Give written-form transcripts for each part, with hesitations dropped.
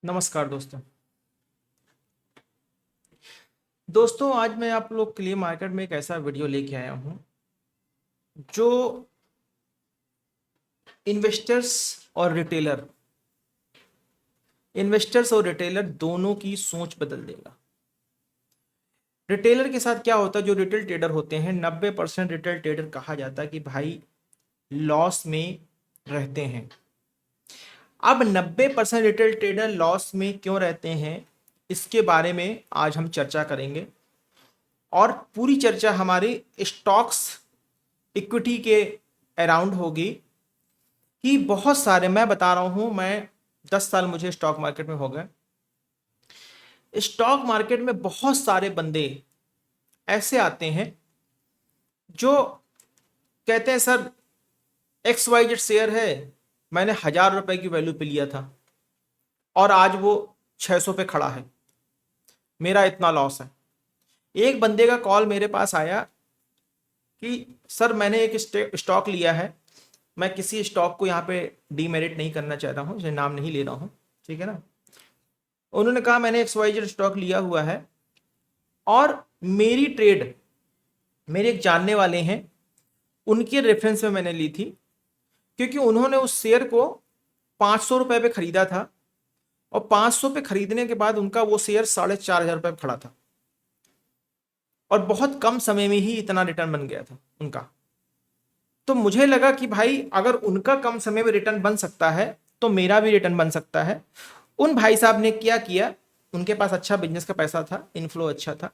नमस्कार दोस्तों। दोस्तों आज मैं आप लोग के लिए मार्केट में एक ऐसा वीडियो लेके आया हूं जो इन्वेस्टर्स और रिटेलर दोनों की सोच बदल देगा। रिटेलर के साथ क्या होता है, जो रिटेल ट्रेडर होते हैं 90% रिटेल ट्रेडर कहा जाता है कि भाई लॉस में रहते हैं। अब 90% रिटेल ट्रेडर लॉस में क्यों रहते हैं, इसके बारे में आज हम चर्चा करेंगे। और पूरी चर्चा हमारी स्टॉक्स इक्विटी के अराउंड होगी कि बहुत सारे, मैं बता रहा हूं, मैं 10 साल मुझे स्टॉक मार्केट में हो गए। स्टॉक मार्केट में बहुत सारे बंदे ऐसे आते हैं जो कहते हैं सर XYZ शेयर है, मैंने 1,000 रुपए की वैल्यू पे लिया था और आज वो 600 पे खड़ा है, मेरा इतना लॉस है। एक बंदे का कॉल मेरे पास आया कि सर मैंने एक स्टॉक लिया है, मैं किसी स्टॉक को यहाँ पे डीमेरिट नहीं करना चाहता हूँ, इसे नाम नहीं ले रहा हूँ, ठीक है ना। उन्होंने कहा मैंने XYZ स्टॉक लिया हुआ है और मेरी ट्रेड मेरे एक जानने वाले हैं, उनके रेफरेंस में मैंने ली थी, क्योंकि उन्होंने उस शेयर को 500 रुपए पे खरीदा था और 500 पे खरीदने के बाद उनका वो शेयर 4,500 रुपए पे खड़ा था और बहुत कम समय में ही इतना रिटर्न बन गया था उनका। तो मुझे लगा कि भाई अगर उनका कम समय में रिटर्न बन सकता है तो मेरा भी रिटर्न बन सकता है। उन भाई साहब ने क्या किया, उनके पास अच्छा बिजनेस का पैसा था, इनफ्लो अच्छा था।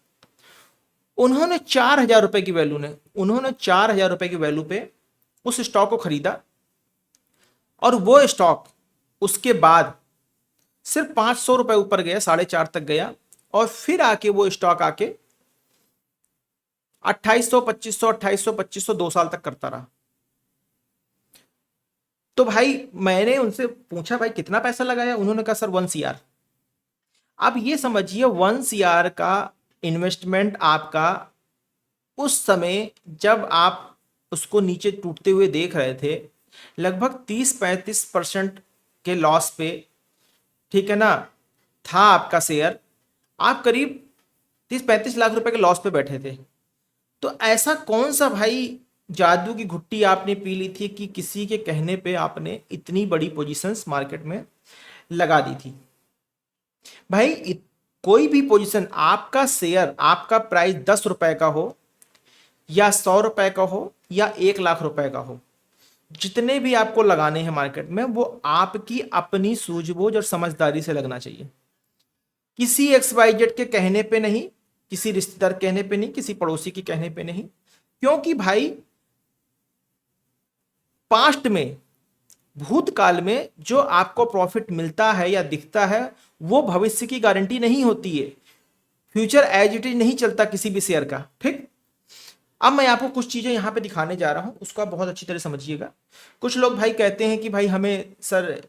उन्होंने 4,000 रुपए की वैल्यू ने उन्होंने 4,000 रुपए की वैल्यू पे उस स्टॉक को खरीदा और वो स्टॉक उसके बाद सिर्फ 500 रुपए ऊपर गया, 4.5 तक गया और फिर आके वो स्टॉक आके 2800, 2500, 2800, 2500 2 साल तक करता रहा। तो भाई मैंने उनसे पूछा भाई कितना पैसा लगाया, उन्होंने कहा सर 1 CR। आप ये समझिए 1 CR का इन्वेस्टमेंट आपका उस समय जब आप उसको नीचे टूटते हुए देख रहे थे लगभग 30-35% के लॉस पे, ठीक है ना, था आपका शेयर। आप करीब 30-35 लाख रुपए के लॉस पे बैठे थे। तो ऐसा कौन सा भाई जादू की घुट्टी आपने पी ली थी कि किसी के कहने पे आपने इतनी बड़ी पोजीशंस मार्केट में लगा दी थी। भाई कोई भी पोजीशन, आपका शेयर, आपका प्राइस 10 रुपए का हो या 100 रुपए का हो या 1 लाख रुपए का हो, जितने भी आपको लगाने हैं मार्केट में, वो आपकी अपनी सूझबूझ और समझदारी से लगना चाहिए। किसी XYZ के कहने पे नहीं, किसी रिश्तेदार कहने पे नहीं, किसी पड़ोसी के कहने पे नहीं। क्योंकि भाई पास्ट में, भूतकाल में जो आपको प्रॉफिट मिलता है या दिखता है वो भविष्य की गारंटी नहीं होती है। फ्यूचर एज इट इज नहीं चलता किसी भी शेयर का, ठीक। अब मैं आपको कुछ चीजें यहां पे दिखाने जा रहा हूं, उसको आप बहुत अच्छी तरह समझिएगा। कुछ लोग भाई कहते हैं कि भाई हमें सर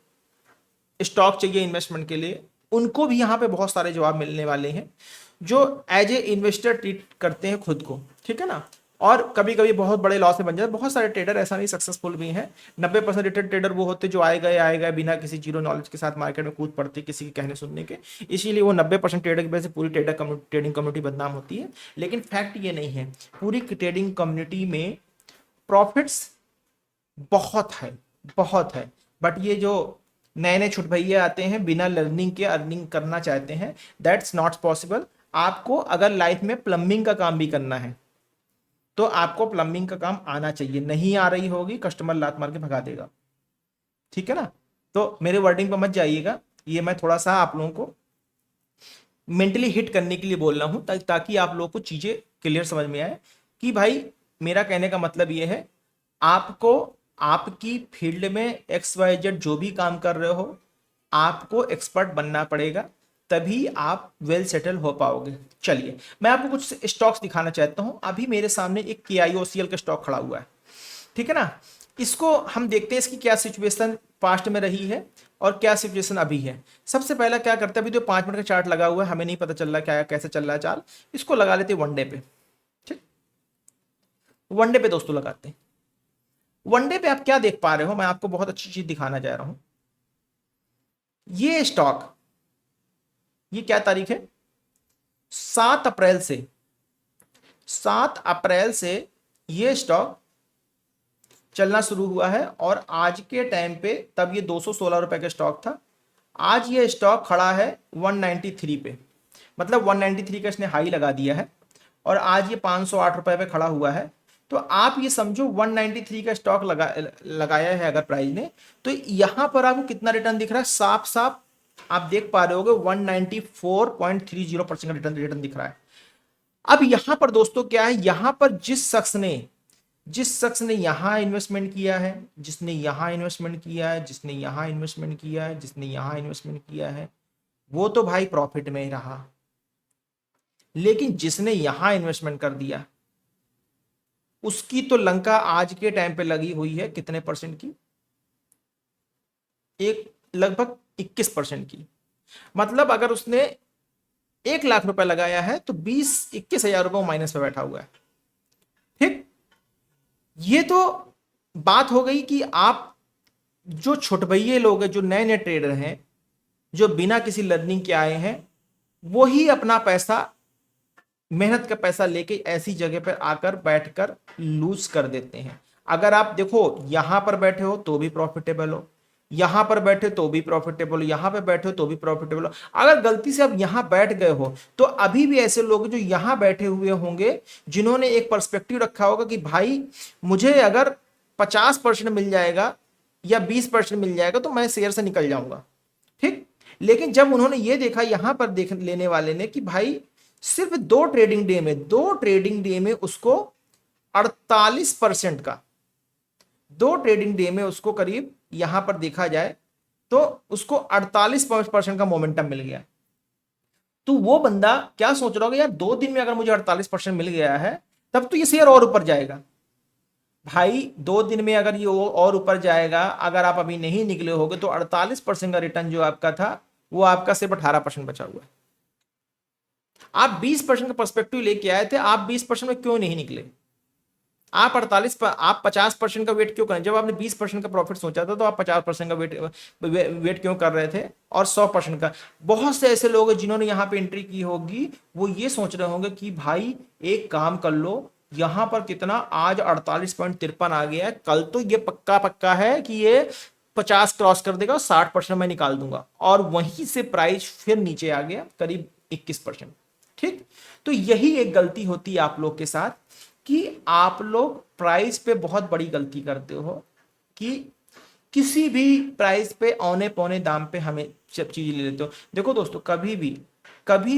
स्टॉक चाहिए इन्वेस्टमेंट के लिए, उनको भी यहाँ पे बहुत सारे जवाब मिलने वाले हैं जो एज ए इन्वेस्टर ट्रीट करते हैं खुद को, ठीक है ना। और कभी कभी बहुत बड़े लॉस में बन जाते। बहुत सारे ट्रेडर ऐसा नहीं सक्सेसफुल भी हैं। 90% रिटेल ट्रेडर वो होते जो आए गए बिना किसी जीरो नॉलेज के साथ मार्केट में कूद पड़ते किसी के कहने सुनने के। इसीलिए वो 90% ट्रेडर की वजह से पूरी ट्रेडिंग कम्युनिटी बदनाम होती है। लेकिन फैक्ट ये नहीं है, पूरी ट्रेडिंग कम्युनिटी में प्रॉफिट्स बहुत है, बहुत है। बट ये जो नए नए छुट भैया आते हैं बिना लर्निंग के अर्निंग करना चाहते हैं, दैट्स नॉट पॉसिबल। आपको अगर लाइफ में प्लम्बिंग का काम भी करना है तो आपको प्लम्बिंग का काम आना चाहिए। नहीं आ रही होगी, कस्टमर लात मार के भगा देगा, ठीक है ना। तो मेरे वर्डिंग पर मत जाइएगा, ये मैं थोड़ा सा आप लोगों को मेंटली हिट करने के लिए बोल रहा हूं ताकि आप लोगों को चीजें क्लियर समझ में आए कि भाई मेरा कहने का मतलब ये है, आपको आपकी फील्ड में XYZ जो भी काम कर रहे हो आपको एक्सपर्ट बनना पड़ेगा, तभी आप वेल सेटल हो पाओगे। चलिए मैं आपको कुछ स्टॉक्स दिखाना चाहता हूं। अभी मेरे सामने एक KIOCL का स्टॉक खड़ा हुआ है, ठीक है ना। इसको हम देखते हैं इसकी क्या सिचुएशन पास्ट में रही है और क्या सिचुएशन अभी है। सबसे पहला क्या करते हैं, अभी जो 5 मिनट का चार्ट लगा हुआ है हमें नहीं पता चल रहा क्या कैसे चल रहा है चाल, इसको लगा लेते हैं वनडे पे, ठीक। वनडे पे दोस्तों लगाते हैं। वनडे पे आप क्या देख पा रहे हो, मैं आपको बहुत अच्छी चीज दिखाना चाह रहा हूं। ये स्टॉक ये क्या तारीख है? 7 अप्रैल से, 7 अप्रैल से ये स्टॉक चलना शुरू हुआ है और आज के टाइम पे तब ये 216 रुपए का स्टॉक था। आज ये स्टॉक खड़ा है 193 पे, मतलब 193 का इसने हाई लगा दिया है और आज ये 508 रुपए पे खड़ा हुआ है। तो आप ये समझो 193 का स्टॉक लगाया है अगर प्राइस ने, तो यहां पर आपको कितना रिटर्न दिख रहा है? साफ साफ आप देख पा रहे होगे 194.30% का रिटर्न दिख रहा है। अब यहां पर दोस्तों क्या है, यहां पर जिस शख्स ने यहां इन्वेस्टमेंट किया है, जिसने यहां इन्वेस्टमेंट किया है, जिसने यहां इन्वेस्टमेंट किया है, जिसने यहां इन्वेस्टमेंट किया है, वो तो भाई प्रॉफिट में ही रहा। लेकिन जिसने यहां इन्वेस्टमेंट कर दिया उसकी तो लंका आज के टाइम पे लगी हुई है कितने परसेंट की? एक लगभग 21% की। मतलब अगर उसने 1 लाख रुपए लगाया है तो 21,000 रुपए माइनस पे बैठा हुआ है। ठीक, ये तो बात हो गई कि आप जो छोटभइये लोग हैं, जो नए नए ट्रेडर हैं, जो बिना किसी लर्निंग के आए हैं, वो ही अपना पैसा, मेहनत का पैसा लेके ऐसी जगह पर आकर बैठकर लूज कर देते हैं। अगर आप देखो यहां पर बैठे हो तो भी प्रॉफिटेबल हो, यहां पर बैठे तो भी प्रॉफिटेबल हो, यहां पर बैठे हो तो भी प्रॉफिटेबल हो। अगर गलती से आप यहां बैठ गए हो तो अभी भी ऐसे लोग जो यहां बैठे हुए होंगे, जिन्होंने एक पर्सपेक्टिव रखा होगा कि भाई मुझे अगर 50% मिल जाएगा या 20% मिल जाएगा तो मैं शेयर से निकल जाऊंगा। ठीक, लेकिन जब उन्होंने ये देखा यहां पर देख लेने वाले ने कि भाई सिर्फ 2 ट्रेडिंग डे में उसको 48% का, 2 ट्रेडिंग डे में उसको करीब यहां पर देखा जाए तो उसको 48% का मोमेंटम मिल गया। तो वो बंदा क्या सोच रहा होगा, यार 2 दिन में अगर मुझे 48% मिल गया है तब तो ये शेयर और ऊपर जाएगा। भाई 2 दिन में अगर ये और ऊपर जाएगा, अगर आप अभी नहीं निकले होगे तो 48% का रिटर्न जो आपका था वो आपका सिर्फ 18% बचा हुआ है। आप 20% का पर्सपेक्टिव लेके आए थे, आप 20% में क्यों नहीं निकले? आप 50% का वेट क्यों करें? जब आपने 20% का प्रॉफिट सोचा था तो आप 50% का वेट क्यों कर रहे थे और 100% का? बहुत से ऐसे लोग हैं जिन्होंने यहां पे एंट्री की होगी, वो ये सोच रहे होंगे कि भाई एक काम कर लो, यहां पर कितना आज 48.53 आ गया है, कल तो ये पक्का पक्का है कि ये 50 क्रॉस कर देगा, 60% मैं निकाल दूंगा, और वहीं से प्राइस फिर नीचे आ गया करीब 21%। ठीक, तो यही एक गलती होती है आप लोग के साथ कि आप लोग प्राइस पे बहुत बड़ी गलती करते हो कि किसी भी प्राइस पे औने पौने दाम पे हमें सब चीज ले लेते हो। देखो दोस्तों, कभी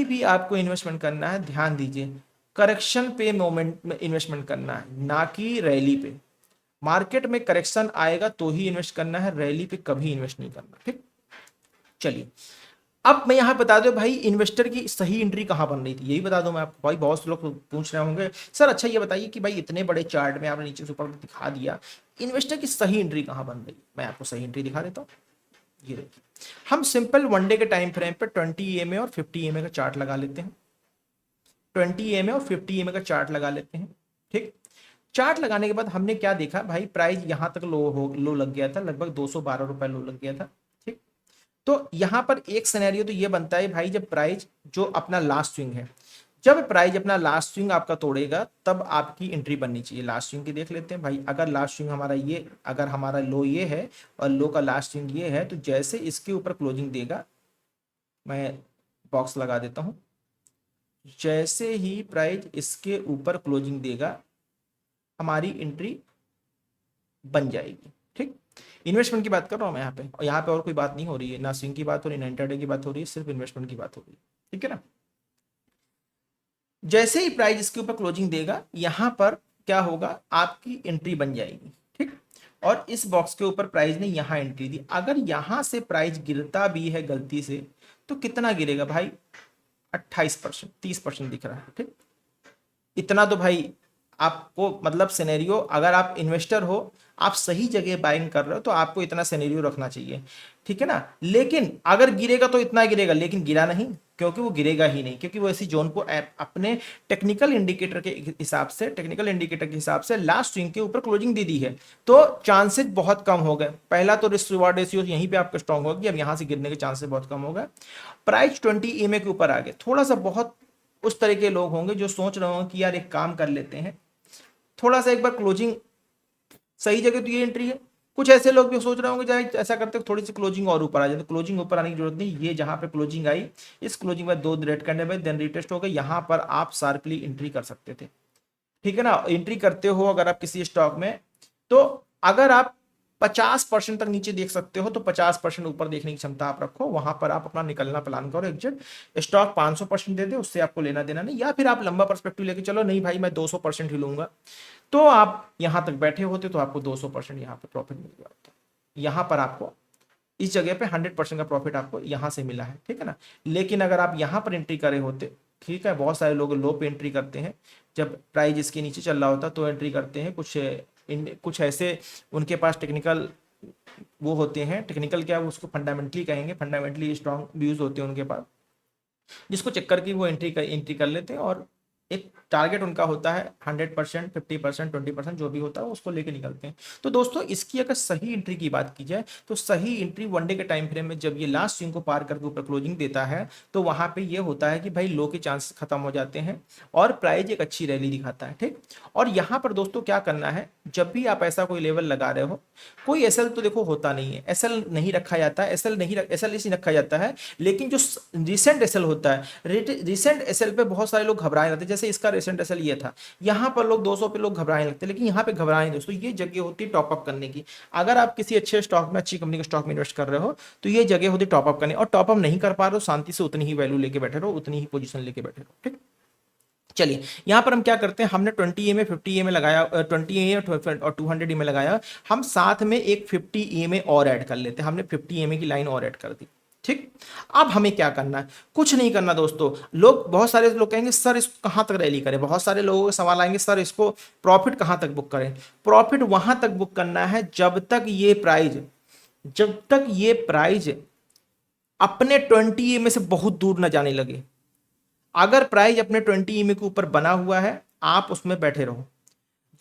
भी आपको इन्वेस्टमेंट करना है, ध्यान दीजिए, करेक्शन पे मोमेंट में इन्वेस्टमेंट करना है, ना कि रैली पे। मार्केट में करेक्शन आएगा तो ही इन्वेस्ट करना है, रैली पे कभी इन्वेस्ट नहीं करना। ठीक, चलिए अब मैं यहां बता दूं भाई इन्वेस्टर की सही एंट्री कहां बन रही थी, यही बता दूं मैं आपको। भाई बहुत से लोग पूछ रहे होंगे सर अच्छा ये बताइए कि भाई इतने बड़े चार्ट में आपने नीचे से ऊपर दिखा दिया, इन्वेस्टर की सही एंट्री कहां बन रही है? मैं आपको सही एंट्री दिखा देता हूं। ये देखिए, हम सिंपल वनडे के टाइम फ्रेम पे 20 EMA और 50 EMA का चार्ट लगा लेते हैं। 20 EMA और 50 EMA का चार्ट लगा लेते हैं। ठीक, चार्ट लगाने के बाद हमने क्या देखा भाई, प्राइस यहां तक लो लग गया था, लगभग 212 रुपए लो लग गया था। ठीक, तो यहां पर एक सिनेरियो तो ये बनता है भाई, जब प्राइस जो अपना लास्ट स्विंग है, जब प्राइस अपना लास्ट स्विंग आपका तोड़ेगा तब आपकी एंट्री बननी चाहिए। लास्ट स्विंग की देख लेते हैं भाई, अगर लास्ट स्विंग हमारा ये, अगर हमारा लो ये है और लो का लास्ट स्विंग ये है, तो जैसे इसके ऊपर क्लोजिंग देगा, मैं बॉक्स लगा देता हूं, जैसे ही प्राइस इसके ऊपर क्लोजिंग देगा हमारी एंट्री बन जाएगी। ठीक, इन्वेस्टमेंट की बात कर रहा हूं मैं यहाँ पे, और यहाँ पे और कोई बात नहीं हो रही है, ना स्विंग की बात हो रही है, ना इंट्राडे की बात हो रही है, सिर्फ इन्वेस्टमेंट की बात हो रही है। ठीक है ना, जैसे ही प्राइस इसके ऊपर क्लोजिंग देगा यहां पर क्या होगा, आपकी एंट्री बन जाएगी। ठीक, और इस बॉक्स के ऊपर प्राइस ने यहां एंट्री दी, अगर यहां से प्राइस गिरता भी है गलती से तो कितना गिरेगा भाई, 28%, 30% दिख रहा है। ठीक, इतना तो भाई आपको, मतलब सिनेरियो, अगर आप इन्वेस्टर हो, आप सही जगह बाइंग कर रहे हो तो आपको इतना सिनेरियो रखना चाहिए। ठीक है ना, लेकिन अगर गिरेगा तो इतना गिरेगा, लेकिन गिरा नहीं, क्योंकि वो गिरेगा ही नहीं, क्योंकि वो ऐसी जोन को अपने टेक्निकल इंडिकेटर के हिसाब से लास्ट स्विंग के ऊपर क्लोजिंग दे दी है, तो चांसेस बहुत कम हो गए। पहला तो रिस्क रिवार्ड रेशियो यहीं पे आपका स्ट्रांग होगी, अब यहां से गिरने के चांसेस बहुत कम हो गए। प्राइस 20 EMA के ऊपर आ गए। थोड़ा सा बहुत उस तरह के लोग होंगे जो सोच रहे होंगे कि यार एक काम कर लेते हैं, थोड़ा सा एक बार क्लोजिंग सही जगह तो ये एंट्री है। कुछ ऐसे लोग भी सोच रहे होंगे चाहे ऐसा करते थोड़ी सी क्लोजिंग और ऊपर आ जाए, तो क्लोजिंग ऊपर आने की जरूरत नहीं, ये जहां पे क्लोजिंग आई, इस क्लोजिंग में 2 रेड कैंडल में देन रिटेस्ट हो गए, यहां पर आप शार्पली एंट्री कर सकते थे, ठीक है ना। एंट्री करते हो अगर आप किसी स्टॉक में, तो अगर आप 50% तक नीचे देख सकते हो तो 50% ऊपर देखने की क्षमता आप रखो, वहां पर आप अपना निकलना प्लान करो एग्जिट। स्टॉक 500% दे दे, उससे आपको लेना देना नहीं, या फिर आप लंबा पर्सपेक्टिव लेके चलो, नहीं भाई मैं 200% ही लूंगा, तो आप यहां तक बैठे होते तो आपको 200% यहां पर प्रॉफिट मिल गया होता। यहां पर आपको इस जगह पे 100% का प्रॉफिट आपको यहां से मिला है, ठीक है ना। लेकिन अगर आप यहां पर एंट्री करे होते, ठीक है, बहुत सारे लोग लो पे एंट्री करते हैं, जब प्राइस इसके नीचे चल रहा होता तो एंट्री करते हैं। कुछ ऐसे उनके पास टेक्निकल वो होते हैं, टेक्निकल क्या उसको फंडामेंटली कहेंगे, फंडामेंटली स्ट्रॉन्ग व्यूज होते हैं उनके पास, जिसको चेक करके वो एंट्री कर लेते हैं, और एक टारगेट उनका होता है 100%, 50%, 20% जो भी होता है उसको लेके निकलते हैं। तो दोस्तों इसकी अगर सही एंट्री की बात की जाए तो सही एंट्री वनडे के टाइम फ्रेम में जब ये लास्ट स्विंग को पार करके ऊपर क्लोजिंग देता है, तो वहां पे ये होता है कि भाई लो के चांस खत्म हो जाते हैं और प्राइस एक अच्छी रैली दिखाता है, ठीक। और यहां पर दोस्तों क्या करना है, जब भी आप ऐसा कोई लेवल लगा रहे हो, कोई एसएल तो देखो होता नहीं है, एसएल नहीं रखा जाता है, एसएल इसलिए रखा जाता है, लेकिन जो रिसेंट एसएल होता है, रिसेंट एसएल पे बहुत सारे लोग घबराए रहते हैं। जैसे इसका रिसेंट एसएल ये था, यहां पर लोग 200 पे लोग घबराने लगते हैं, लेकिन यहां पे घबराए नहीं दोस्तों, ये जगह होती है टॉप अप करने की। अगर आप किसी अच्छे स्टॉक में, अच्छी कंपनी के स्टॉक में इन्वेस्ट कर रहे हो, तो ये जगह होती है टॉप अप करने, और टॉप अप नहीं कर पा रहे हो, शांति से उतनी ही वैल्यू लेके बैठे रहो, उतनी ही पोजीशन लेके बैठे रहो, ठीक। चलिए यहां पर हम क्या करते हैं, हमने 20 EMA 50 EMA लगाया, 20 EMA और 200 EMA लगाया, हम साथ में एक 50 EMA और ऐड कर लेते हैं। हमने 50 EMA की लाइन और ऐड कर दी, ठीक। अब हमें क्या करना है, कुछ नहीं करना दोस्तों। लोग, बहुत सारे लोग कहेंगे सर इसको कहां तक रैली करें, बहुत सारे लोगों के सवाल आएंगे सर इसको प्रॉफिट कहां तक बुक करें। प्रॉफिट वहां तक बुक करना है जब तक ये प्राइस अपने 20 EMA से बहुत दूर ना जाने लगे। अगर प्राइस अपने 20 EMA के ऊपर बना हुआ है, आप उसमें बैठे रहो।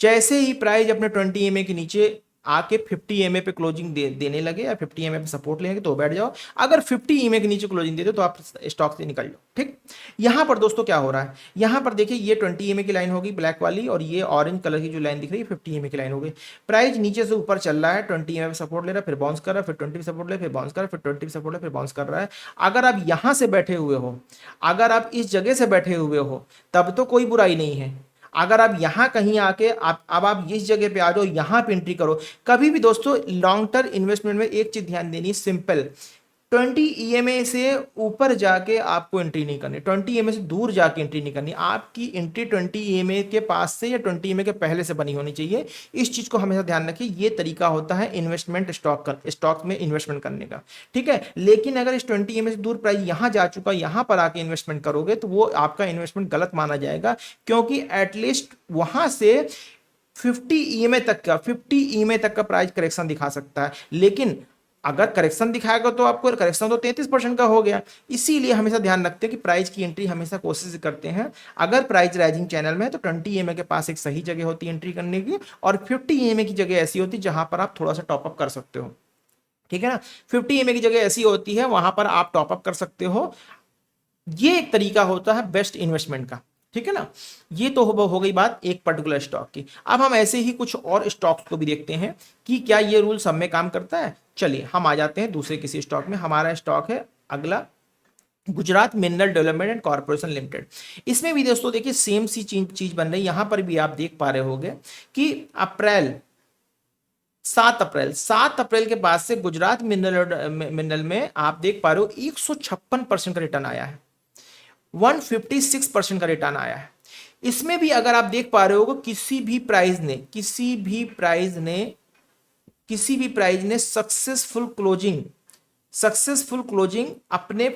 जैसे ही प्राइस अपने 20 EMA के नीचे आके 50 EMA पे क्लोजिंग देने लगे या 50 EMA पे सपोर्ट लेंगे तो बैठ जाओ। अगर 50 EMA के नीचे क्लोजिंग दे दो तो आप स्टॉक से निकल जाओ, ठीक। यहां पर दोस्तों क्या हो रहा है, यहां पर देखिए ये 20 EMA की लाइन होगी ब्लैक वाली, और ये ऑरेंज कलर की जो लाइन दिख रही है 50 EMA की लाइन हो गई। प्राइस नीचे से ऊपर चल रहा है, 20 EMA पे सपोर्ट ले रहा है, फिर बाउंस कर रहा है, फिर 20 पे सपोर्ट ले, फिर बाउंस कर रहा है, फिर 20 पे सपोर्ट ले, फिर बाउंस कर रहा है। अगर आप यहां से बैठे हुए हो, अगर आप इस जगह से बैठे हुए हो, तब तो कोई बुराई नहीं है। अगर आप यहां कहीं आके आप इस जगह पे आ जाओ, यहां पे एंट्री करो। कभी भी दोस्तों लॉन्ग टर्म इन्वेस्टमेंट में एक चीज ध्यान देनी, सिंपल, 20 EMA से ऊपर जाके आपको एंट्री नहीं करनी, 20 EMA से दूर जाके एंट्री नहीं करनी। आपकी एंट्री 20 EMA के पास से या 20 EMA के पहले से बनी होनी चाहिए। इस चीज को हमेशा ध्यान रखिए, ये तरीका होता है इन्वेस्टमेंट स्टॉक में इन्वेस्टमेंट करने का, ठीक है। लेकिन अगर इस 20 EMA से दूर प्राइस यहां जा चुका, यहां पर आके इन्वेस्टमेंट करोगे तो वो आपका इन्वेस्टमेंट गलत माना जाएगा, क्योंकि एटलीस्ट वहां से 50 EMA तक का प्राइस करेक्शन दिखा सकता है। लेकिन अगर करेक्शन दिखाएगा तो आपको करेक्शन तो 33% का हो गया। इसीलिए हमेशा ध्यान रखते हैं कि प्राइस की एंट्री हमेशा कोशिश करते हैं, अगर प्राइस राइजिंग चैनल में है तो 20 EMA के पास एक सही जगह होती है एंट्री करने की, और 50 EMA की जगह ऐसी होती है जहां पर आप थोड़ा सा टॉपअप कर सकते हो, ठीक है ना। 50 EMA की जगह ऐसी होती है वहां पर आप टॉपअप कर सकते हो। ये एक तरीका होता है बेस्ट इन्वेस्टमेंट का, ठीक है ना। ये तो हो गई बात एक पर्टिकुलर स्टॉक की। अब हम ऐसे ही कुछ और स्टॉक्स को भी देखते हैं कि क्या ये रूल सब में काम करता है। चलिए हम आ जाते हैं दूसरे किसी स्टॉक में। हमारा स्टॉक है अगला Gujarat mineral development and corporation limited. इसमें भी दोस्तों देखिए सेम सी चीज बन रही है। यहां पर भी आप देख पा रहे होंगे कि 7 अप्रैल के बाद से गुजरात मिनरल में आप देख पा रहे हो 156% का रिटर्न आया है, 156% का रिटर्न आया है। इसमें भी अगर आप देख पा रहे हो किसी भी प्राइस ने सक्सेसफुल क्लोजिंग अपने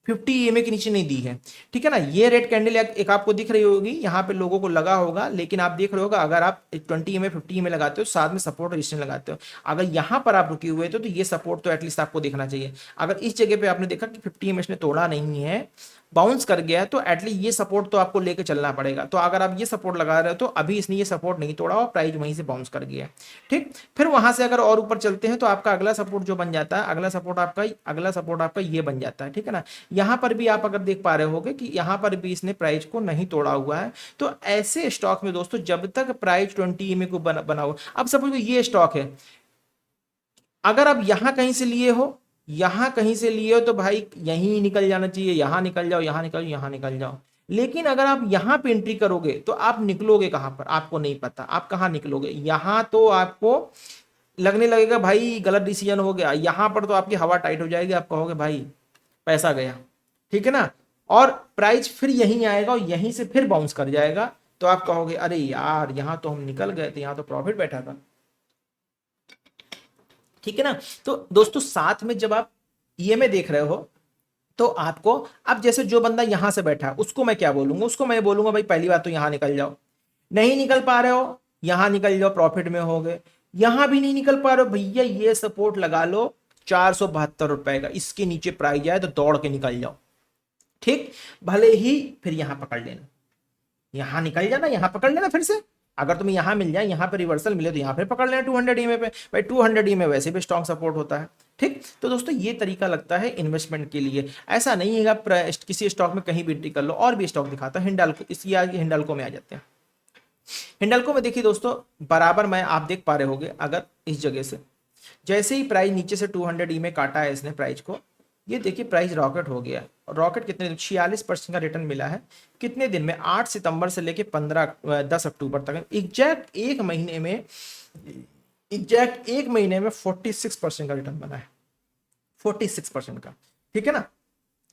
50 ईएमए के नीचे नहीं दी है, ठीक है ना। ये रेड कैंडल एक आपको दिख रही होगी, यहाँ पे लोगों को लगा होगा, लेकिन आप देख रहे होगा अगर आप 20 ईएमए 50 ईएमए लगाते हो, साथ में सपोर्ट रेजिस्टेंस लगाते हो, अगर यहाँ पर आप रुके हुए थे तो ये सपोर्ट तो एटलीस्ट आपको देखना चाहिए। अगर इस जगह पे आपने देखा कि 50 ईएमए ने तोड़ा नहीं है, बाउंस कर गया है, तो एटलीस्ट ये सपोर्ट तो आपको लेके चलना पड़ेगा। तो अगर आप ये सपोर्ट लगा रहे हो तो अभी इसने ये सपोर्ट नहीं तोड़ा और प्राइस वहीं से बाउंस कर गया है, ठीक। फिर वहां से अगर और ऊपर चलते हैं तो आपका अगला सपोर्ट जो बन जाता है, अगला सपोर्ट आपका ये बन जाता है, ठीक है ना। यहाँ पर भी आप अगर देख पा रहे होगे कि यहाँ पर भी इसने प्राइस को नहीं तोड़ा हुआ है। तो ऐसे स्टॉक में दोस्तों जब तक प्राइस 20 ईएमए को बना हुआ, अब सपोज ये स्टॉक है, अगर आप यहां कहीं से लिए हो, यहां कहीं से लिए हो तो भाई यहीं निकल जाना चाहिए, यहां निकल जाओ, यहां निकल जाओ, यहां निकल जाओ। लेकिन अगर आप यहां पे एंट्री करोगे तो आप निकलोगे कहां पर, आपको नहीं पता आप कहां निकलोगे। यहां तो आपको लगने लगेगा भाई गलत डिसीजन हो गया, यहां पर तो आपकी हवा टाइट हो जाएगी, आप कहोगे भाई पैसा गया, ठीक है ना। और प्राइस फिर यहीं आएगा और यहीं से फिर बाउंस कर जाएगा, तो आप कहोगे अरे यार यहां तो हम निकल गए थे, यहां तो प्रॉफिट बैठा था, ठीक है ना। तो दोस्तों साथ में जब आप ईएमए देख रहे हो तो आपको, अब जैसे जो बंदा यहां से बैठा है उसको मैं क्या बोलूंगा, उसको मैं बोलूंगा भाई पहली बात तो यहां निकल जाओ, नहीं निकल पा रहे हो यहां निकल जाओ, प्रॉफिट में हो गए। यहां भी नहीं निकल पा रहे हो भैया, ये सपोर्ट लगा लो 472 रुपए का, इसके नीचे प्राइस आए तो दौड़ के निकल जाओ, ठीक। भले ही फिर यहां पकड़ लेना, यहां निकल जाना, यहां पकड़ लेना फिर से, अगर तुम्हें यहां मिल जाए, यहां पे रिवर्सल मिले तो यहां पे पकड़ लेना 200 ईएमए पे, भाई 200 ईएमए वैसे भी स्ट्रॉन्ग सपोर्ट होता है, ठीक। तो दोस्तों ये तरीका लगता है इन्वेस्टमेंट के लिए, ऐसा नहीं है आप किसी स्टॉक में कहीं भी एंट्री कर लो। और भी स्टॉक दिखाता है, हिंडाल्को, इसकी आगे हिंडाल्को में आ जाते हैं। हिंडाल्को में देखिए दोस्तों बराबर मैं, आप देख पा रहे होगे अगर इस जगह से जैसे ही प्राइस नीचे से 200 ई में काटा है इसने प्राइस को, ये देखिए प्राइस रॉकेट हो गया। रॉकेट कितने दिन, 46% का रिटर्न मिला है कितने दिन में, 8 सितंबर से लेके 10 अक्टूबर तक, एग्जैक्ट एक महीने में 46% का रिटर्न बना है, 46% का, ठीक है ना।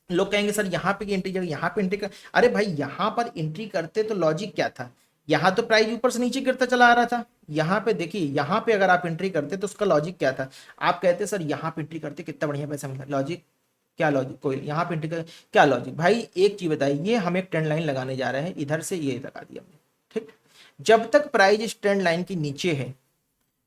लोग कहेंगे सर यहाँ पे एंट्री जगह, यहाँ पे एंट्री कर, अरे भाई यहाँ पर एंट्री करते तो लॉजिक क्या था, यहाँ तो प्राइस ऊपर से नीचे गिरता चला आ रहा था, यहाँ पे देखिए, यहाँ पे अगर आप एंट्री करते तो उसका लॉजिक क्या था, आप कहते सर यहाँ पे एंट्री करते कितना बढ़िया पैसा मिला, लॉजिक क्या, लॉजिक कोई, यहाँ पे एंट्री कर क्या लॉजिक, भाई एक चीज बताइए, ये हम एक ट्रेंड लाइन लगाने जा रहे हैं, इधर से ये लगा दिया हमने, ठीक। जब तक प्राइस इस ट्रेंड लाइन के नीचे है,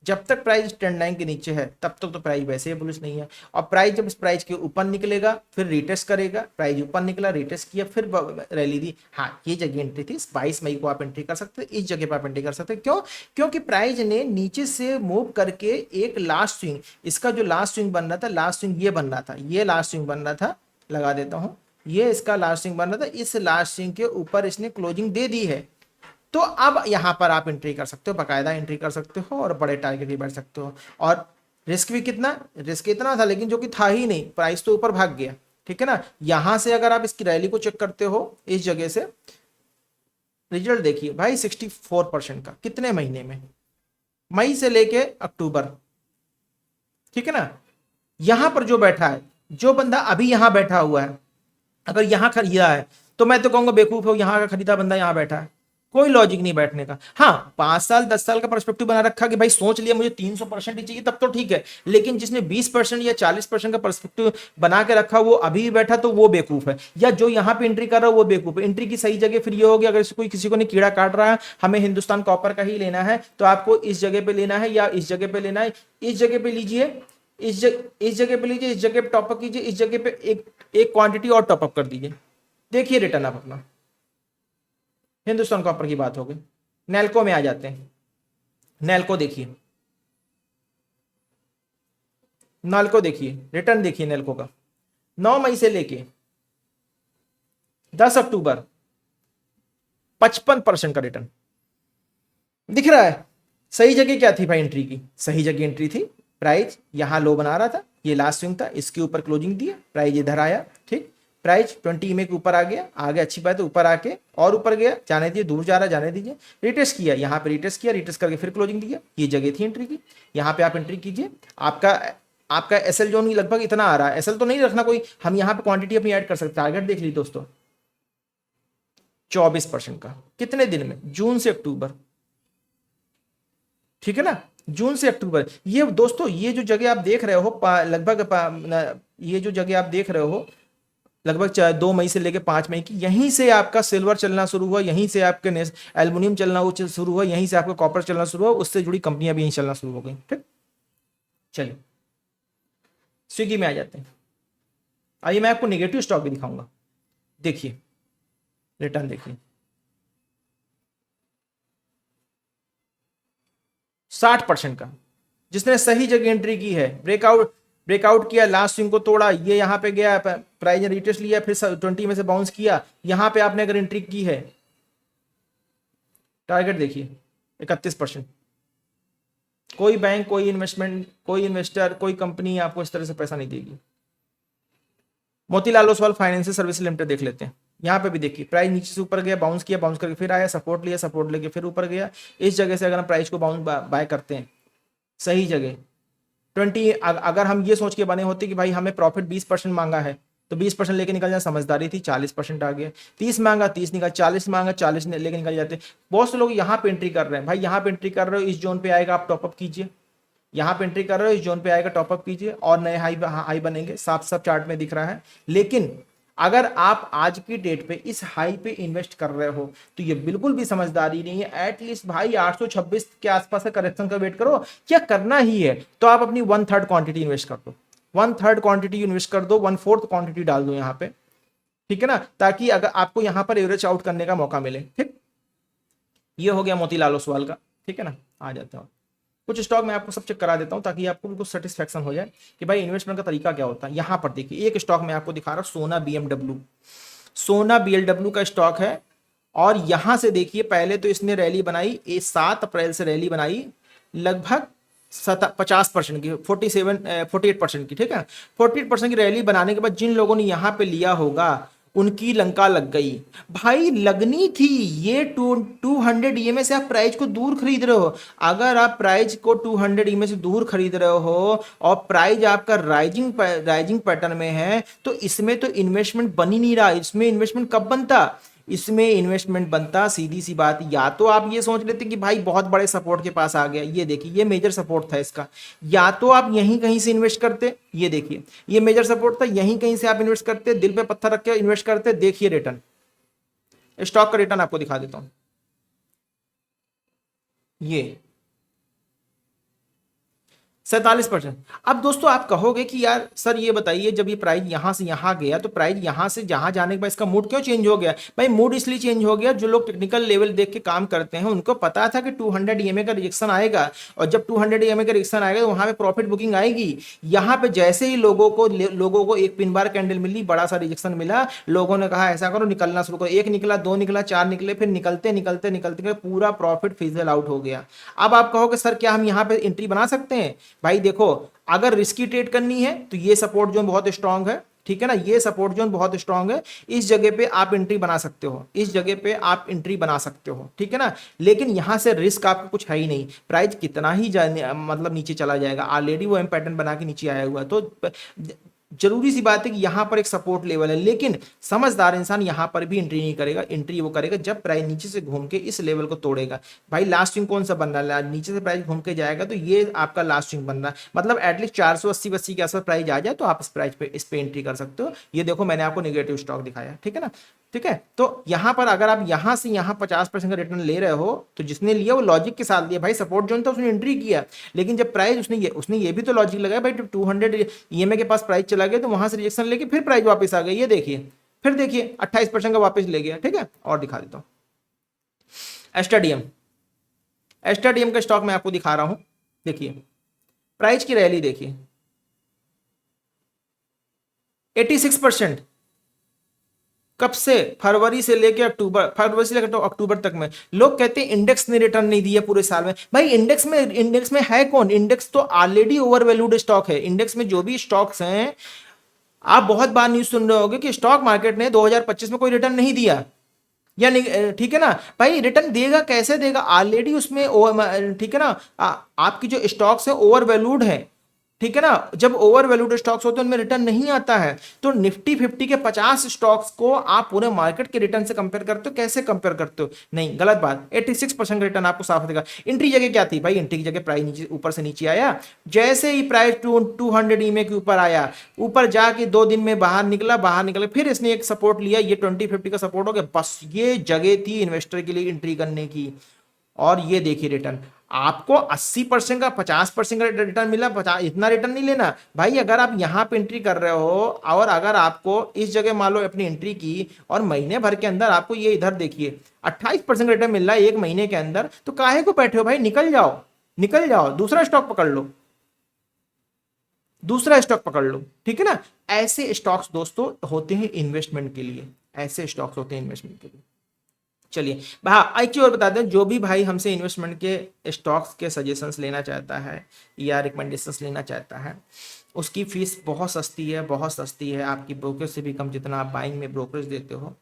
जब तक प्राइस ट्रेंड लाइन के नीचे है तब तक तो प्राइस वैसे ही बुलिश नहीं है। और प्राइस जब इस प्राइस के ऊपर निकलेगा फिर रिटेस्ट करेगा, प्राइस ऊपर निकला रिटेस्ट किया फिर रैली दी, हाँ ये जगह एंट्री थी, 22 मई को आप एंट्री कर सकते हैं, इस जगह पर आप एंट्री कर सकते हैं। क्यों, क्योंकि प्राइस ने नीचे से मूव करके एक लास्ट स्विंग, इसका जो लास्ट स्विंग बन रहा था, लास्ट स्विंग ये बन रहा था, ये लास्ट स्विंग बन रहा था, लगा देता हूँ, ये इसका लास्ट स्विंग बन रहा था, इस लास्ट स्विंग के ऊपर इसने क्लोजिंग दे दी है। तो अब यहां पर आप एंट्री कर सकते हो, बाकायदा एंट्री कर सकते हो और बड़े टारगेट भी बैठ सकते हो। और रिस्क भी कितना, रिस्क इतना था लेकिन जो कि था ही नहीं, प्राइस तो ऊपर भाग गया, ठीक है ना। यहां से अगर आप इसकी रैली को चेक करते हो, इस जगह से रिजल्ट देखिए भाई 64% का, कितने महीने में, मई से लेके अक्टूबर, ठीक है ना। यहां पर जो बैठा है, जो बंदा अभी यहां बैठा हुआ है, अगर यहां खरीदा है तो मैं तो कहूंगा बेवकूफ हो, यहां का खरीदा बंदा यहां बैठा है, कोई लॉजिक नहीं बैठने का। हाँ 5 साल 10 साल का पर्सपेक्टिव बना रखा कि भाई सोच लिया मुझे 300% ही चाहिए, तब तो ठीक है, लेकिन जिसने 20% या 40% का पर्सपेक्टिव बना के रखा वो अभी भी बैठा तो वो बेवकूफ है, या जो यहाँ पे एंट्री कर रहा है वो बेवकूफ है। एंट्री की सही जगह फिर ये होगी, अगर कोई किसी को नहीं कीड़ा काट रहा है, हमें हिंदुस्तान कॉपर का ही लेना है तो आपको इस जगह पे लेना है या इस जगह पे लेना है, इस जगह पे लीजिए, इस जगह पे लीजिए, इस जगह पे टॉपअप कीजिए, इस जगह पे एक क्वांटिटी और टॉपअप कर दीजिए, देखिए रिटर्न आप अपना। हिंदुस्तान कॉपर की बात हो गई, नैल्को में आ जाते हैं। नैल्को देखिए, नैल्को देखिए, रिटर्न देखिए नैल्को का, 9 मई से लेके 10 अक्टूबर 55% का रिटर्न दिख रहा है। सही जगह क्या थी भाई एंट्री की, सही जगह एंट्री थी, प्राइस यहां लो बना रहा था, ये लास्ट स्विंग था, इसके ऊपर क्लोजिंग दिया, प्राइस इधर आया, ठीक, प्राइस 20 ईएमए के ऊपर आ गया, आगे अच्छी बात है, ऊपर आके और ऊपर गया, जाने दीजिए, दूर जा रहा जाने दीजिए, रिटेस्ट किया, यहाँ पे रिटेस्ट किया, रिटेस्ट करके फिर क्लोजिंग दिया, ये जगह थी एंट्री की, यहाँ पे आप एंट्री कीजिए। आपका एसएल जोन लगभग इतना आ रहा है, एसएल तो नहीं रखना कोई, हम यहाँ पे क्वांटिटी अपनी ऐड कर सकते, टारगेट देख लीजिए दोस्तों 24% का, कितने दिन में, जून से अक्टूबर, ठीक है ना, जून से अक्टूबर। ये दोस्तों ये जो जगह आप देख रहे हो लगभग ये जो जगह आप देख रहे हो लगभग 2 मई से लेकर 5 मई की, यहीं से आपका सिल्वर चलना शुरू हुआ, यहीं से आपके एल्युमिनियम चलना शुरू हुआ, यहीं से आपका कॉपर चलना शुरू हुआ, उससे जुड़ी कंपनियां भी यहीं चलना शुरू हो गई। ठीक, चलिए स्विगी में आ जाते हैं। आइए मैं आपको नेगेटिव स्टॉक भी दिखाऊंगा। देखिए रिटर्न देखिए 60% का, जिसने सही जगह एंट्री की है, ब्रेकआउट किया, लास्ट स्विंग को तोड़ा, ये यहां पे गया, प्राइस ने रिटेस्ट लिया, फिर 20 में से बाउंस किया, यहां पे आपने अगर एंट्री की है, टारगेट देखिए 31%। कोई बैंक, कोई इन्वेस्टमेंट, कोई इन्वेस्टर, कोई कंपनी आपको इस तरह से पैसा नहीं देगी। Motilal Oswal financial service limited देख लेते हैं। यहाँ पे भी देखिए प्राइस नीचे से ऊपर गया, बाउंस किया, बाउंस करके फिर आया, सपोर्ट लिया, सपोर्ट लेके फिर ऊपर गया। इस जगह से अगर हम प्राइस को बाउंस बाय करते हैं, सही जगह 20, अगर हम ये सोच के बने होते कि भाई हमें प्रॉफिट 20% मांगा है तो 20% लेके निकल जाए, समझदारी थी, 40% आ गया। 30 मांगा 30 निकल, 40 मांगा 40 लेके निकल जाते। बहुत से लोग यहाँ पे एंट्री कर रहे हैं, भाई यहाँ पे एंट्री कर रहे हो, इस जोन पे आएगा आप टॉपअप कीजिए, यहाँ पे एंट्री कर रहे हो, इस जोन पे आएगा टॉपअप कीजिए और नए हाई बनेंगे, साफ साफ चार्ट में दिख रहा है। लेकिन अगर आप आज की डेट पे इस हाई पे इन्वेस्ट कर रहे हो तो ये बिल्कुल भी समझदारी नहीं है। एटलीस्ट भाई 826 के आसपास का करेक्शन का वेट करो, क्या करना ही है तो आप अपनी 1/3 क्वांटिटी इन्वेस्ट कर दो, 1/3 क्वांटिटी इन्वेस्ट कर दो, 1/4 क्वांटिटी डाल दो यहाँ पे, ठीक है ना, ताकि अगर आपको यहाँ पर एवरेज आउट करने का मौका मिले। ठीक, ये हो गया मोतीलाल ओसवाल का। ठीक है ना, आ जाता हूँ कुछ स्टॉक मैं आपको सब चेक करा देता हूं ताकि आपको बिल्कुल सेटिस्फेक्शन हो जाए कि भाई इन्वेस्टमेंट का तरीका क्या होता है। यहां पर देखिए एक स्टॉक मैं आपको दिखा रहा हूं, सोना बीएमडब्ल्यू। सोना बीएलडब्ल्यू का स्टॉक है और यहां से देखिए पहले तो इसने रैली बनाई, 7 अप्रैल से रैली बनाई लगभग 50% की, 48% की। ठीक है, 48% की रैली बनाने के बाद जिन लोगों ने यहां पे लिया होगा उनकी लंका लग गई। भाई लगनी थी, ये 200 ईएमए से आप प्राइस को दूर खरीद रहे हो। अगर आप प्राइस को 200 ईएमए से दूर खरीद रहे हो और प्राइस आपका राइजिंग पैटर्न में है तो इसमें तो इन्वेस्टमेंट बन ही नहीं रहा। इसमें इन्वेस्टमेंट कब बनता, इसमें इन्वेस्टमेंट बनता सीधी सी बात, या तो आप ये सोच लेते कि भाई बहुत बड़े सपोर्ट के पास आ गया, ये देखिए ये मेजर सपोर्ट था इसका, या तो आप यहीं कहीं से इन्वेस्ट करते, ये देखिए ये मेजर सपोर्ट था, यहीं कहीं से आप इन्वेस्ट करते, दिल पे पत्थर रख के इन्वेस्ट करते। देखिए रिटर्न, स्टॉक का रिटर्न आपको दिखा देता हूं, ये 47%। अब दोस्तों आप कहोगे कि यार सर ये बताइए जब ये प्राइस यहां से यहां गया तो प्राइस यहां से जहां जाने के बाद इसका मूड क्यों चेंज हो गया। भाई मूड इसलिए चेंज हो गया, जो लोग टेक्निकल लेवल देख के काम करते हैं उनको पता था कि 200 ईएमए का रिजेक्शन आएगा और जब 200 ईएमए का रिजेक्शन आएगा तो वहां पे प्रॉफिट बुकिंग आएगी। यहां पे जैसे ही लोगों को एक पिन बार कैंडल मिली, बड़ा सा रिजेक्शन मिला, लोगों ने कहा ऐसा करो निकलना शुरू करो, 1 निकला 2 निकला 4 निकले, फिर निकलते निकलते निकलते पूरा प्रॉफिट फिजल आउट हो गया। अब आप कहोगे सर क्या हम यहाँ पे एंट्री बना सकते हैं। भाई देखो अगर रिस्की ट्रेड करनी है तो ये सपोर्ट जोन बहुत स्ट्रांग है, ठीक है ना, ये सपोर्ट जोन बहुत स्ट्रांग है, इस जगह पे आप एंट्री बना सकते हो, इस जगह पे आप एंट्री बना सकते हो, ठीक है ना। लेकिन यहां से रिस्क आपका कुछ है ही नहीं, प्राइस कितना ही मतलब नीचे चला जाएगा, ऑलरेडी वो एम पैटर्न बना के नीचे आया हुआ है। तो जरूरी सी बात है कि यहां पर एक सपोर्ट लेवल है, लेकिन समझदार इंसान यहां पर भी एंट्री नहीं करेगा। एंट्री वो करेगा जब प्राइस नीचे से घूम के इस लेवल को तोड़ेगा। भाई लास्ट स्विंग कौन सा बन रहा है, नीचे से प्राइस घूम के जाएगा तो ये आपका लास्ट स्विंग बन रहा है, मतलब एटलीस्ट 480 के आसपास प्राइस आ जाए तो आप इस पे एंट्री कर सकते हो। ये देखो मैंने आपको नेगेटिव स्टॉक दिखाया, ठीक है ना, ठीक है। तो यहां पर अगर आप यहां से यहां 50% का रिटर्न ले रहे हो तो जिसने लिया वो लॉजिक के साथ लिया, भाई सपोर्ट जोन था उसने एंट्री किया, लेकिन जब प्राइस उसने ये भी तो लॉजिक लगाया भाई 200 ईएमए के पास प्राइस चला गया तो वहां से रिजेक्शन लेके फिर प्राइस वापस आ गई, ये देखिए फिर देखिए 28% का वापस ले गया, ठीक है। और दिखा देता हूं एस्टाडीएम का स्टॉक मैं आपको दिखा रहा हूं, देखिए प्राइस की रैली देखिए 86%। कब से, फरवरी से लेकर अक्टूबर तक में। लोग कहते हैं इंडेक्स ने रिटर्न नहीं दिया पूरे साल में। भाई इंडेक्स में है कौन, इंडेक्स तो ऑलरेडी ओवर वैल्यूड स्टॉक है। इंडेक्स में जो भी स्टॉक्स हैं, आप बहुत बार न्यूज सुन रहे होंगे कि स्टॉक मार्केट ने 2025 में कोई रिटर्न नहीं दिया या नहीं, ठीक है ना। भाई रिटर्न देगा कैसे देगा, ऑलरेडी उसमें ठीक है ना, आपकी जो स्टॉक्स है ओवर वैल्यूड है, ठीक है ना। जब ओवर वैल्यूड स्टॉक्स होते हैं उनमें रिटर्न नहीं आता है। तो निफ्टी 50 के 50 स्टॉक्स को आप पूरे मार्केट के रिटर्न से कंपेयर करते हो, कैसे कंपेयर करते हो? नहीं, गलत बात। 86% का रिटर्न आपको साफ दिखा। एंट्री जगह क्या थी भाई? एंट्री की जगह प्राइस नीचे ऊपर से नीचे आया, जैसे ही प्राइस 200 ईएमए के ऊपर आया, ऊपर जाके 2 दिन में बाहर निकला, बाहर निकले, फिर इसने एक सपोर्ट लिया, ये 2050 का सपोर्ट हो गया, बस ये जगह थी इन्वेस्टर के लिए एंट्री करने की। और ये देखिए रिटर्न आपको 80% का 50% का रिटर्न मिला। 50 इतना रिटर्न नहीं लेना भाई। अगर आप यहां पे एंट्री कर रहे हो और अगर आपको इस जगह मान लो अपनी एंट्री की और महीने भर के अंदर आपको ये इधर देखिए 28% रिटर्न मिल रहा है एक महीने के अंदर, तो काहे को बैठे हो भाई? निकल जाओ, निकल जाओ, दूसरा स्टॉक पकड़ लो, दूसरा स्टॉक पकड़ लो। ठीक है ना। ऐसे स्टॉक्स दोस्तों होते हैं इन्वेस्टमेंट के लिए, ऐसे स्टॉक्स होते हैं इन्वेस्टमेंट के लिए। चलिए हाँ, एक चीज और बता दें, जो भी भाई हमसे इन्वेस्टमेंट के स्टॉक्स के सजेशंस लेना चाहता है या रिकमेंडेशंस लेना चाहता है, उसकी फीस बहुत सस्ती है, बहुत सस्ती है, आपकी ब्रोकरेज से भी कम जितना आप बाइंग में ब्रोकरेज देते हो।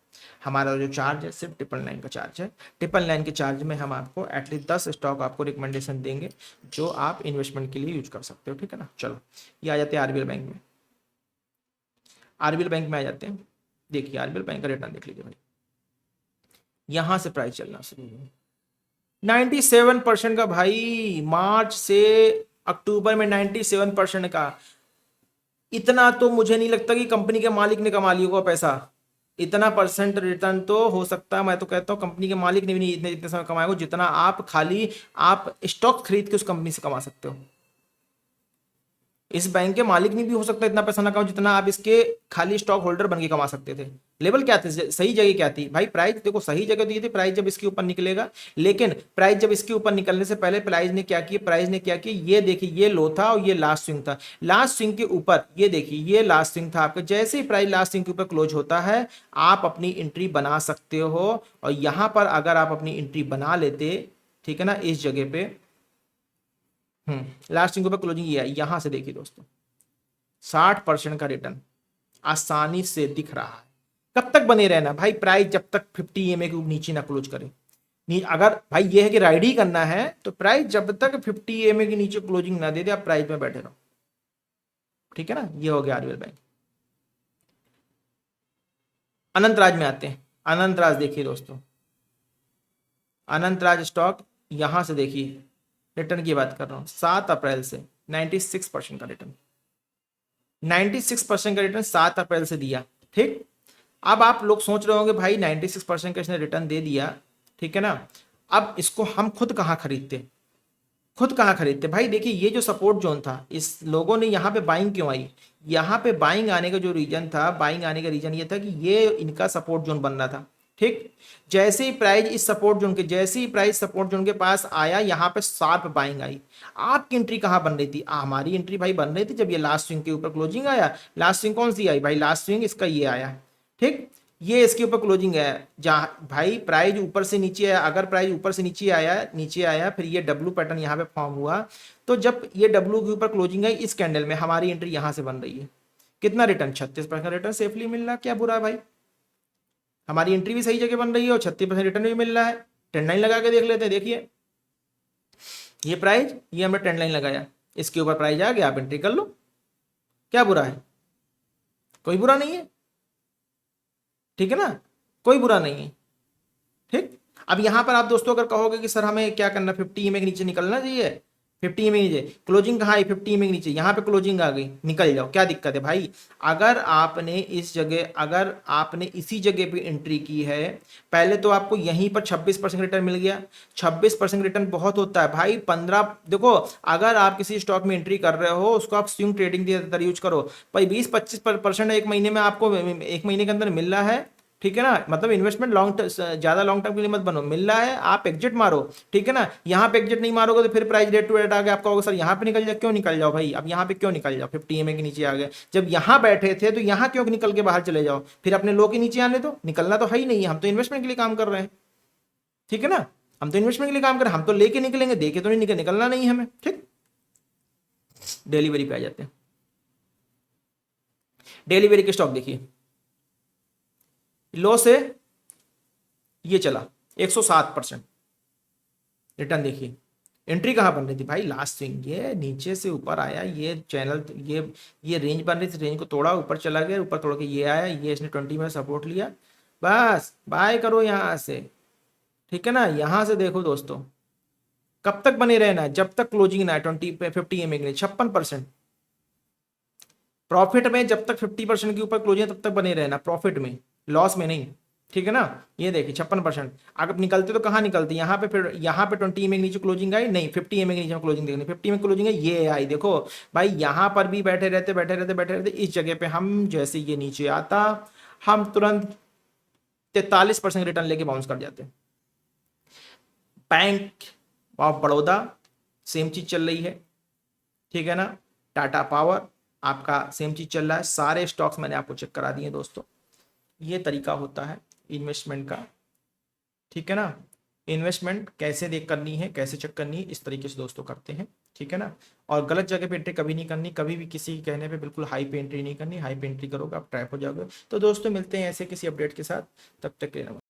हमारा जो चार्ज है सिर्फ 999 का चार्ज है। 999 के चार्ज में हम आपको एटलीस्ट 10 स्टॉक आपको रिकमेंडेशन देंगे जो आप इन्वेस्टमेंट के लिए यूज कर सकते हो। ठीक है ना। चलो ये आ जाते हैं आरबीएल बैंक में। आरबीएल बैंक में आ जाते हैं। देखिए आरबीएल बैंक का रिटर्न देख लीजिए भाई, यहां से प्राइस चलना शुरू हुआ 97% का भाई, मार्च से अक्टूबर में 97% का। इतना तो मुझे नहीं लगता कि कंपनी के मालिक ने कमा लिया होगा पैसा। इतना परसेंट रिटर्न तो हो सकता है, मैं तो कहता हूँ कंपनी के मालिक ने भी नहीं इतने इतने समय कमाए हो जितना आप खाली आप स्टॉक खरीद के उस कंपनी से कमा सकते हो। इस बैंक के मालिक ने भी हो सकता है इतना पैसा ना कमाओ जितना आप इसके खाली स्टॉक होल्डर बन के कमा सकते थे। लेवल क्या थे, सही जगह क्या थी भाई? प्राइस देखो सही जगह दी थी, प्राइस जब इसके ऊपर निकलेगा। लेकिन प्राइस जब इसके ऊपर निकलने से पहले प्राइस ने क्या किया? प्राइस ने क्या किया? ये देखिए ये लो था और ये लास्ट स्विंग था। लास्ट स्विंग के ऊपर ये देखिए ये लास्ट स्विंग था आपका। जैसे ही प्राइस लास्ट स्विंग के ऊपर क्लोज होता है आप अपनी एंट्री बना सकते हो। और यहां पर अगर आप अपनी एंट्री बना लेते, ठीक है ना, इस जगह पे लास्ट स्विंग के ऊपर क्लोजिंग ये है, यहां से देखिए दोस्तों 60% का रिटर्न आसानी से दिख रहा है। कब तक बने रहना भाई? प्राइस जब तक 50 ईएमए के नीचे ना क्लोज करे। अगर भाई ये है कि राइड ही करना है तो प्राइस जब तक 50 ईएमए के नीचे क्लोजिंग ना दे दे आप प्राइस में बैठे रहो। ठीक है ना। ये हो गया आरबीएल बैंक। अनंतराज में आते हैं। अनंतराज देखिए दोस्तों, अनंतराज स्टॉक यहां से देखिए रिटर्न की बात कर रहा हूं 7 अप्रैल से 96% का रिटर्न। 96% का रिटर्न 7 अप्रैल से दिया। ठीक। अब आप लोग सोच रहे होंगे भाई 96% का इसने रिटर्न दे दिया, ठीक है ना, अब इसको हम खुद कहां खरीदते? खुद कहां खरीदते भाई? देखिए ये जो सपोर्ट जोन था, इस लोगों ने यहां पे बाइंग क्यों आई? यहां पे बाइंग आने का जो रीजन था, बाइंग आने का रीजन ये था कि ये इनका सपोर्ट जोन बन रहा था। ठीक। जैसे ही प्राइस इस सपोर्ट जोन के, जैसे ही प्राइस सपोर्ट जोन के पास आया, यहां पे शार्प बाइंग आई। आपकी एंट्री कहां बन रही थी? हमारी एंट्री भाई बन रही थी जब ये लास्ट स्विंग के ऊपर क्लोजिंग आया। लास्ट स्विंग कौन सी आई भाई? लास्ट स्विंग इसका ये आया। ठीक। ये इसके ऊपर क्लोजिंग है जहां भाई प्राइस ऊपर से नीचे आया। अगर प्राइस ऊपर से नीचे आया फिर ये डब्ल्यू पैटर्न यहां पे फॉर्म हुआ, तो जब ये डब्ल्यू के ऊपर क्लोजिंग आई इस कैंडल में, हमारी एंट्री यहां से बन रही है। कितना रिटर्न? 36% रिटर्न सेफली मिल रहा है। क्या बुरा है भाई? हमारी एंट्री भी सही जगह बन रही है और 36% रिटर्न भी मिल रहा है। ट्रेंड लाइन लगा के देख लेते हैं। देखिए ये प्राइस, ये हमने ट्रेंड लाइन लगाया, इसके ऊपर प्राइस आ गया, आप एंट्री कर लो। क्या बुरा है? कोई बुरा नहीं है। ठीक है ना, कोई बुरा नहीं है। ठीक। अब यहां पर आप दोस्तों अगर कहोगे कि सर हमें क्या करना, 50 ईएमए के नीचे निकलना चाहिए, 50 ईएमए नीचे क्लोजिंग कहाँ है? 50 ईएमए के नीचे, यहां पे क्लोजिंग आ गई, निकल जाओ, क्या दिक्कत है भाई? अगर आपने इस जगह, अगर आपने इसी जगह पे एंट्री की है, पहले तो आपको यहीं पर 26% रिटर्न मिल गया। 26% रिटर्न बहुत होता है भाई। 15 देखो, अगर आप किसी स्टॉक में एंट्री कर रहे हो उसको आप स्विंग ट्रेडिंग की तरह यूज करो भाई। 20-25% एक महीने में आपको एक महीने के अंदर मिल रहा है। ठीक है ना, मतलब इन्वेस्टमेंट ज्यादा लॉन्ग टर्म के लिए मत बनो, मिल रहा है, आप एग्जिट मारो। ठीक है ना। यहाँ पे एग्जिट नहीं मारोगे तो फिर प्राइस रेट टू रेट आ गया, आप कहोगे सर यहाँ पे निकल जाओ। क्यों निकल जाओ भाई? अब यहाँ पे क्यों निकल जाओ? 50 ईएमए के नीचे आ गए, जब यहाँ बैठे थे तो यहाँ क्यों निकल के बाहर चले जाओ? फिर अपने लो के नीचे आने दो, निकलना तो है ही नहीं है। हम तो इन्वेस्टमेंट के लिए काम कर रहे हैं। ठीक है ना, हम तो इन्वेस्टमेंट के लिए काम कर रहे हैं, हम तो लेके निकलेंगे, देके तो नहीं निकलना नहीं हमें। ठीक। डिलीवरी पे आ जाते हैं। डिलीवरी के स्टॉक देखिए, लो से ये चला 107% रिटर्न देखिए, एंट्री कहाँ बन रही थी भाई? लास्ट स्विंग, ये नीचे से ऊपर आया, ये चैनल, ये रेंज बन रही थी, रेंज को तोड़ा, ऊपर चला गया, ऊपर तोड़ के ये आया, ये इसने 20 में सपोर्ट लिया, बस बाय करो यहाँ से, ठीक है ना। यहाँ से देखो दोस्तों, कब तक बने रहना है? जब तक क्लोजिंग ना है 50 एम के लिए 56% प्रॉफिट में, जब तक 50% के ऊपर क्लोजिंग तब तक बने रहना प्रॉफिट में, लॉस में नहीं, ठीक है ना। ये देखिए 56%। अगर निकलते तो कहाँ निकलती? यहाँ पे, फिर यहाँ पे 20 एम के नीचे क्लोजिंग आई नहीं, 50 एम के नीचे क्लोजिंग देखनी, 50 में क्लोजिंग है, ये आई देखो भाई। यहाँ पर भी बैठे रहते बैठे रहते बैठे रहते, इस जगह पे हम जैसे ये नीचे आता, हम तुरंत 43% रिटर्न लेके बाउंस कर जाते। बैंक ऑफ बड़ौदा सेम चीज चल रही है, ठीक है ना। टाटा पावर आपका सेम चीज चल रहा है। सारे स्टॉक्स मैंने आपको चेक करा दिए दोस्तों। ये तरीका होता है इन्वेस्टमेंट का, ठीक है ना। इन्वेस्टमेंट कैसे देख करनी है, कैसे चेक करनी है, इस तरीके से दोस्तों करते हैं, ठीक है ना। और गलत जगह पे एंट्री कभी नहीं करनी, कभी भी किसी के कहने पे बिल्कुल हाई पे एंट्री नहीं करनी। हाई पे एंट्री करोगे आप ट्रैप हो जाओगे। तो दोस्तों मिलते हैं ऐसे किसी अपडेट के साथ, तब तक के लिए।